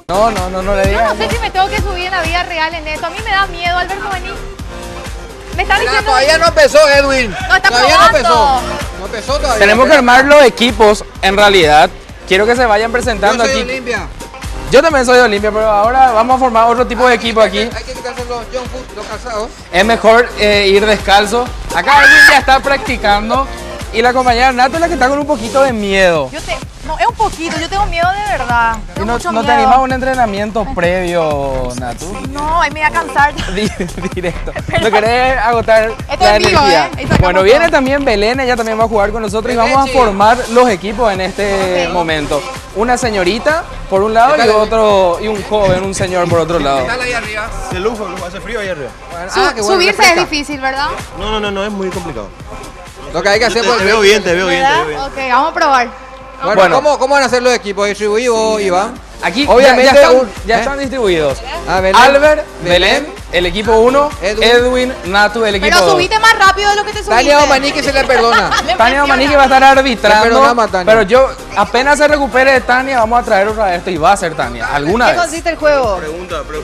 No le Yo digas. no sé si me tengo que subir en la vida real en esto. A mí me da miedo, Alberto, vení. Me está Mira, diciendo... todavía no empezó, Edwin. No, está todavía probando. no empezó. No empezó todavía. Tenemos que armar los equipos, en realidad. Quiero que se vayan presentando Yo soy aquí. Olimpia. Yo también soy de Olimpia, pero ahora vamos a formar otro tipo de equipo aquí. Hay que quitarse los John Food, los calzados. Es mejor ir descalzo. Acá Edwin ya está practicando. Y la compañera Nato es la que está con un poquito de miedo. No, es un poquito, yo tengo miedo de verdad. ¿Y Tengo no, mucho no te miedo. animas a un entrenamiento previo, Natu? No, ahí me voy a cansar. Directo. ¿No querés agotar Esto la es mío, energía? Ahí sacamos Bueno, viene todo. también Belén, ella también va a jugar con nosotros y Belén, vamos a sí. formar los equipos en este momento. Una señorita por un lado y un joven, un señor por otro lado. Dale ahí arriba. De lujo, hace frío ahí arriba. Bueno, qué bueno, Subirse refresca. es difícil, ¿verdad? No, es muy complicado. Lo que hay que hacer Te veo bien, te veo bien, te ¿Verdad? veo bien. Ok, vamos a probar. Bueno, ¿cómo van a hacer los equipos? ¿Distribuidos, Iván? Aquí Obviamente ya están distribuidos. Belén, Albert, Belén, el equipo 1, Edwin, Natu, el equipo Pero 2. subiste más rápido de lo que te subiste. Tania Omanique se le perdona. Tania Omanique va a estar arbitrando, Te perdonamos, Tania. pero yo apenas se recupere de Tania, vamos a traer otra vez esto y va a ser Tania, alguna ¿Qué vez. consiste el juego?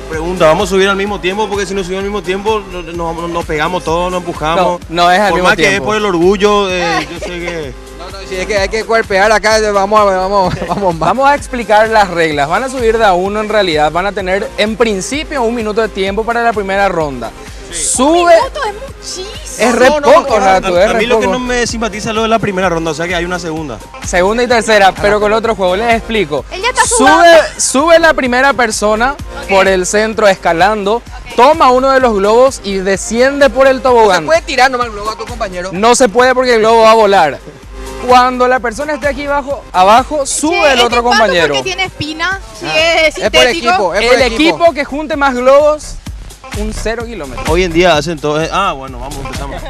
Pregunta, ¿vamos a subir al mismo tiempo? Porque si no subimos al mismo tiempo, nos pegamos todos, nos empujamos. No es al Por mismo más que es tiempo. por el orgullo, yo sé que... No, sí, es que hay que cuerpear acá, vamos. Vamos a explicar las reglas. Van a subir de a uno en realidad. Van a tener en principio 1 minuto de tiempo para la primera ronda. Sube. Minuto es muchísimo. Es re poco, Natu, es A mí re lo que poco. no me simpatiza es lo de la primera ronda, o sea que hay una segunda. Segunda y tercera, pero con otro juego. Les explico. Él ya está sudando. Sube la primera persona por el centro escalando, toma uno de los globos y desciende por el Se tobogán. puede tirar nomás el globo a tu compañero. No se puede porque el globo va a volar. Cuando la persona esté aquí abajo sube el otro compañero. Porque tiene espina, si es Es por sintético. equipo, es por El equipo que junte más globos, un 0 kilómetro. Hoy en día hacen todo... bueno, vamos, empezamos.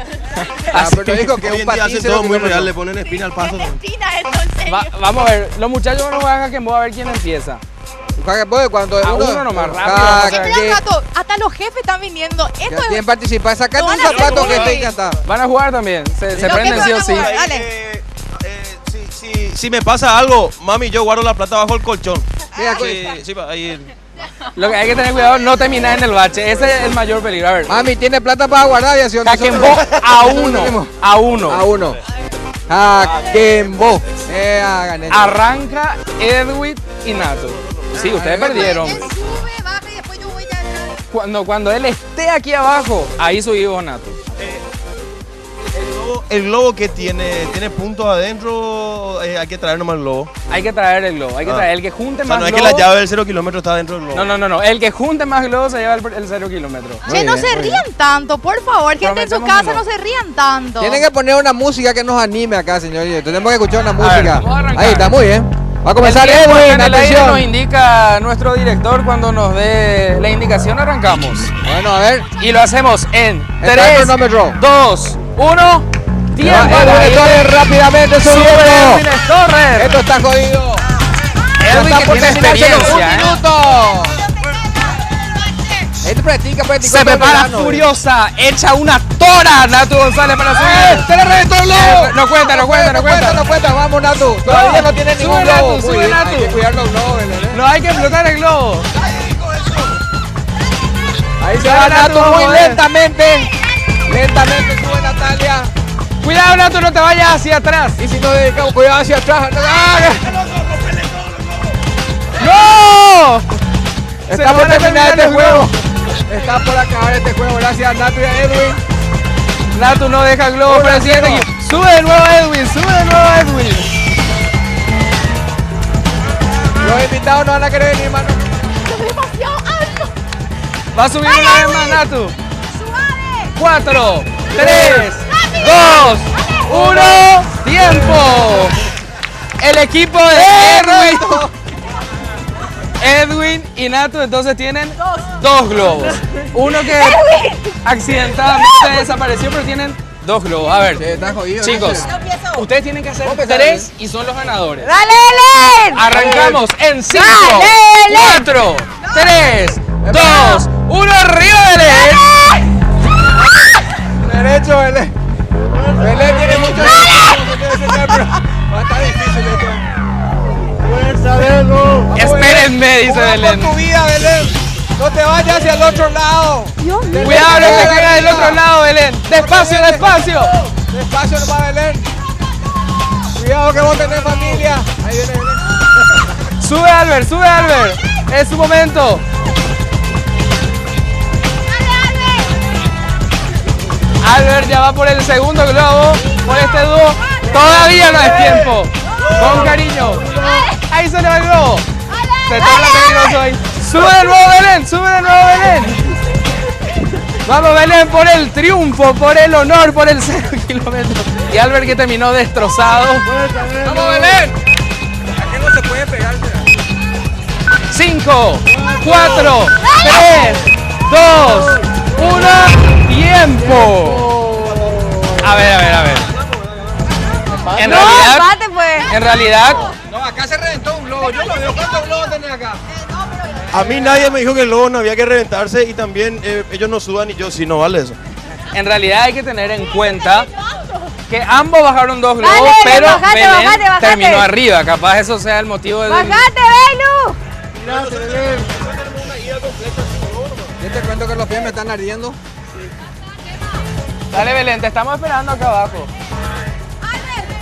Pero te digo que Hoy un en día patín hacen 0 todo muy kilómetros. real, le ponen espina al paso. Tiene espina esto, en serio. Vamos a ver, los muchachos no juegan a que a ver quién empieza. Cuando A uno nomás, rápido, vamos a ver. Espera un rato, hasta los jefes están viniendo. Esto es... ¿Quién participa? Sacate Lo un van a hacer zapato que hoy. te encanta. Van a jugar también, se Los prenden jefes sí o van a sí. jugar. Dale. Si me pasa algo, mami, yo guardo la plata bajo el colchón. Mira, Sí, ahí... Lo que hay que tener cuidado, no terminar en el bache, ese es el mayor peligro. A ver, Mami, tiene plata para guardar aviación. Caquembo a uno. A uno. Caquembo. Gané. Arranca Edwin y Nato. Sí, ustedes perdieron. Él sube, baja y después yo voy ya. Cuando él esté aquí abajo, ahí subimos Nato. El globo que tiene puntos adentro, hay que traer nomás el globo. Hay que traer el globo, hay que traer el que junte O sea, más no es que globos. la llave del 0 kilómetro está dentro del globo. No, el que junte más globos se lleva el 0 kilómetro. Che, no se rían tanto, por favor. Gente en su Prometemos casa, que no. no se rían tanto. Tienen que poner una música que nos anime acá, señorita. Tenemos que escuchar una música. vamos a arrancar. Ahí está, muy bien. Va a comenzar El tiempo Edwin, en el aire nos atención. indica nuestro director cuando nos dé la indicación, arrancamos. Bueno, a ver. Y lo hacemos en Está el 3, cronómetro. 2, 1, tiempo. Edwin Torres rápidamente subiendo. Edwin Torres. Esto está jodido. Edwin Está que por tiene terminarse los experiencia, un ¿eh? minuto. Esto practica Se todo el prepara verano, furiosa, echa una tora Natu González para subir. ¡Se le reventó el globo! No cuenta. No cuenta. Vamos, Natu. Todavía no tiene ningún Sube, globo. Natu, Muy sube, bien, Natu. hay que cuidar los globos, ¿verdad? No hay que explotar el globo. Ahí se Ya, va Natu, Natu muy vamos a ver. lentamente. Lentamente sube Natalia. Cuidado Natu, no te vayas hacia atrás. Y si nos dedicamos, cuidado hacia atrás. ¡Ah! ¡No! Se Está nos por van a terminar este los juego. globos. Está por acabar este juego. Gracias Natu y a Edwin. Natu no deja el globo para el siguiente equipo. Sube de nuevo Edwin, Los invitados no van a querer venir, mano. Es demasiado alto. Va a subir una vez más Natu. Suave. 4, 3, 2, 1, tiempo. El equipo de Edwin y Natu entonces tienen dos globos. Uno que accidentalmente desapareció, pero tienen 2 globos. A ver, Está jodido. chicos, ustedes tienen que hacer Vamos a empezar, 3 y son los ganadores. Dale, Elen. Arrancamos en 5, Dale, 4, 3, 2, 1, arriba de él. Derecho, Belén. Belén tiene mucho derecho, pero va a estar difícil esto. Fuerza, Belén. Espérenme. qué, dice Juega Belén. por tu vida, Belén. No te vayas hacia el otro lado. Cuidado, no te caigas del otro lado, Belén. Despacio, despacio. Despacio nomás, Belén. Cuidado que vos tenés familia. Ahí viene Belén. Sube, Albert, sube, Albert. Es su momento. Albert ya va por el segundo globo, por este dúo. Todavía no es tiempo. Con cariño. Ahí se le va el globo. Se torna peligroso ahí. Sube de nuevo, Belén. Sube de nuevo, Belén. Vamos, Belén, por el triunfo, por el honor, por el 0 kilómetros. Y Albert que terminó destrozado. Vamos, Belén. Aquí no se puede pegar. 5, 4, 3, 2, 1, tiempo. A ver. En realidad, empate, pues. en realidad, No, acá se reventó un globo. Yo lo veo. ¿Cuántos globos tenés acá? A mí nadie me dijo que el globo no había que reventarse y también ellos no sudan y yo sí, no vale eso. en realidad hay que tener en cuenta que ambos bajaron 2 globos, Dale, pero bajate, Belén bajate. terminó arriba. Capaz eso sea el motivo de... ¡Bajate, Belu! Mirate, Belén. Yo te cuento que los pies me están ardiendo. Dale, Belén, te estamos esperando acá abajo.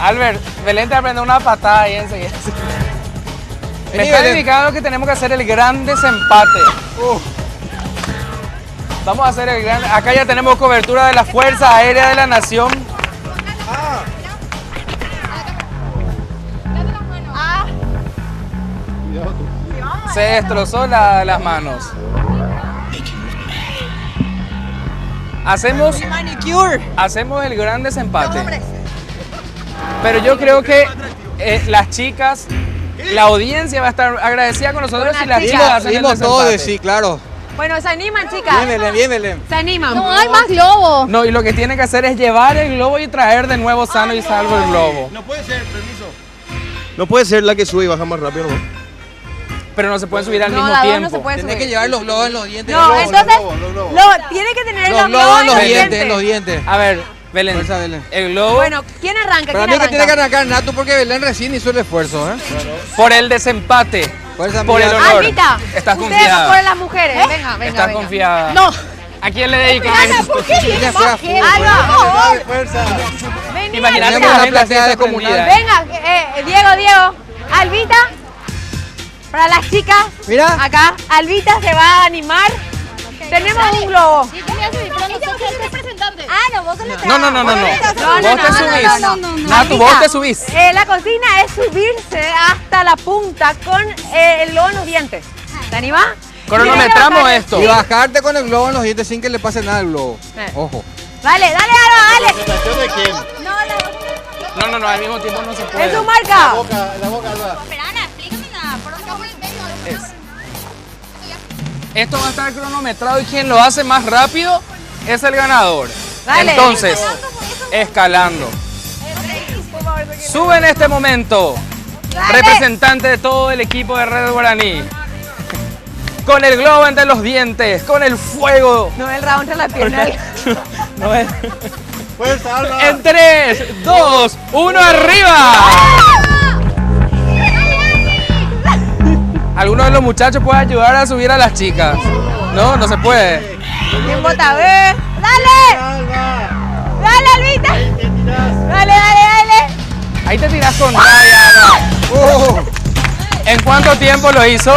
Albert, Belén te aprendió una patada ahí enseguida. Me Vení, está Belén. indicando que tenemos que hacer el gran desempate. Vamos a hacer el gran... Acá ya tenemos cobertura de la Fuerza Aérea de la Nación. Se destrozó las manos. Hacemos el gran desempate. Pero yo creo que las chicas, la audiencia va a estar agradecida con nosotros si las chicas hacen el Vimos todo de desempate. sí, claro. Bueno, se animan, chicas. Bien, Belén. Se animan. No hay más globos. No, y lo que tiene que hacer es llevar el globo y traer de nuevo sano y salvo el globo. No puede ser, permiso. No puede ser la que sube y baja más rápido, ¿no? Pero no se pueden subir al No, mismo las dos tiempo. no se pueden Tenés subir. que llevar los globos en los dientes. No, los globos, entonces, tiene que tener los los globos en los dientes. dientes, en los dientes. A ver, Belén, Fuerza, Belén. el globo Bueno, ¿quién arranca? Para ¿Quién mí que tiene que arranca? arrancar Natu porque Belén recién hizo el esfuerzo, ¿eh? por el desempate, Fuerza, por el amiga. honor. Albita, Estás ustedes confiada. por las mujeres. Venga, venga, Estás venga. confiada. No. ¿A quién le dedicas Ana, esto? ¿por qué viene Ella fue a más full, gente? Alba, Fuerza. vení, Imagínate Tenemos que la una gente así platea está descomunal. prendida. Venga, Diego. Albita, para las chicas, Mira. acá, Albita se va a animar. Tenemos un globo. Sí, ¿qué me hace? Pero no sos el representante. Ah, no, vos le No. No, Vos te subís. Natu, Albita, vos te subís. La consigna es subirse hasta la punta con el globo en los dientes. ¿Te animás? Cronometramos esto. Y bajarte con el globo en los dientes sin que le pase nada al globo. Ojo. Dale, Alba, dale. No, al mismo tiempo no se puede. Es su marca. Pero Ana, explícame nada. ¿Por dónde vamos el medio? Esto va a estar cronometrado y quien lo hace más rápido es el ganador. Dale. Entonces, escalando. Sube en este momento, representante de todo el equipo de Red Guaraní. Con el globo entre los dientes, con el fuego. No, el rabo entre la pierna. No es- Fuerza, Alba. En 3, 2, 1, arriba. ¿Alguno de los muchachos puede ayudar a subir a las chicas? No, no se puede. ¿Quién vota? Ve. ¡Dale! ¡Dale, Albita! ¡Dale! Ahí te tiras con rabia, Ana. ¿En cuánto tiempo lo hizo?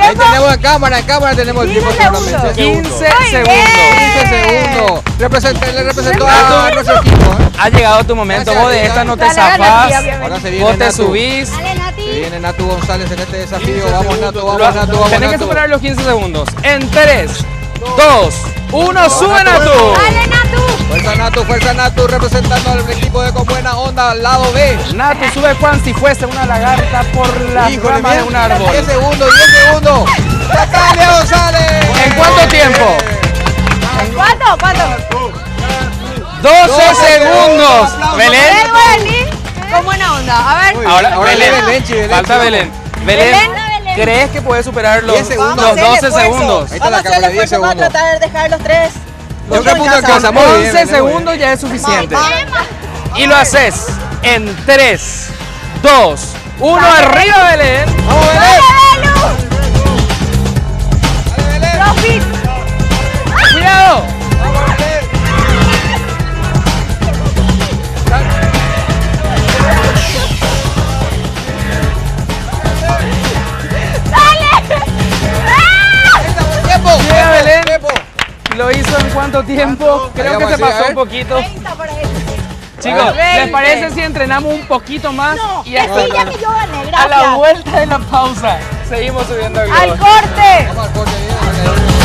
Ahí tenemos en cámara tenemos el 15 tiempo segundos. solamente. 15 Muy segundos. bien. 15 segundos. Le representó Natu. a nuestro equipo, ¿eh? Ha llegado tu momento, vos de esta no te Dale, dale, zafás, tía, obviamente. Ahora se viene vos te Natu. subís. Dale, Se Nati. viene Natu González en este desafío. 15 Vamos segundos. Natu, vamos Tenés que Natu. superar los 15 segundos. En 3, 2, 1, sube Natu. ¡Dale, Natu! Fuerza Natu, representando al equipo de Con Buena Onda al lado B. Natu sube cuan si fuese una lagarta por las Híjole, ramas de bien. un árbol. 10 segundos. Natalia González. ¿En cuánto tiempo? ¿Cuánto? 12 segundos. Aplausos. Belén. Red Guaraní, con buena onda. A ver. Ahora Belén. Belén, Falta Belén. Belén, ¿crees que puedes superar los 10 segundos. los 12 segundos? Ahí está la cámara, 10 segundos. tratar de dejar los tres. Yo creo que alcanzamos muy bien, 11 Belén, muy bien. segundos ya es suficiente. Y lo haces en 3, 2, 1, arriba Belén. ¡Vamos, Belén! ¡Dale, Belu! fit. ¡Cuidado! Vamos, Belén. ¡Tiempo! Llega Belén. ¡Tiempo! ¿Lo hizo en cuánto tiempo? Creo que se pasó un poquito. Chicos, ¿les parece si entrenamos un poquito más? Y hasta Sí, ya que yo gané, a la gracias. vuelta de la pausa seguimos subiendo el ¡Al globo. corte! Vamos al corte, viene.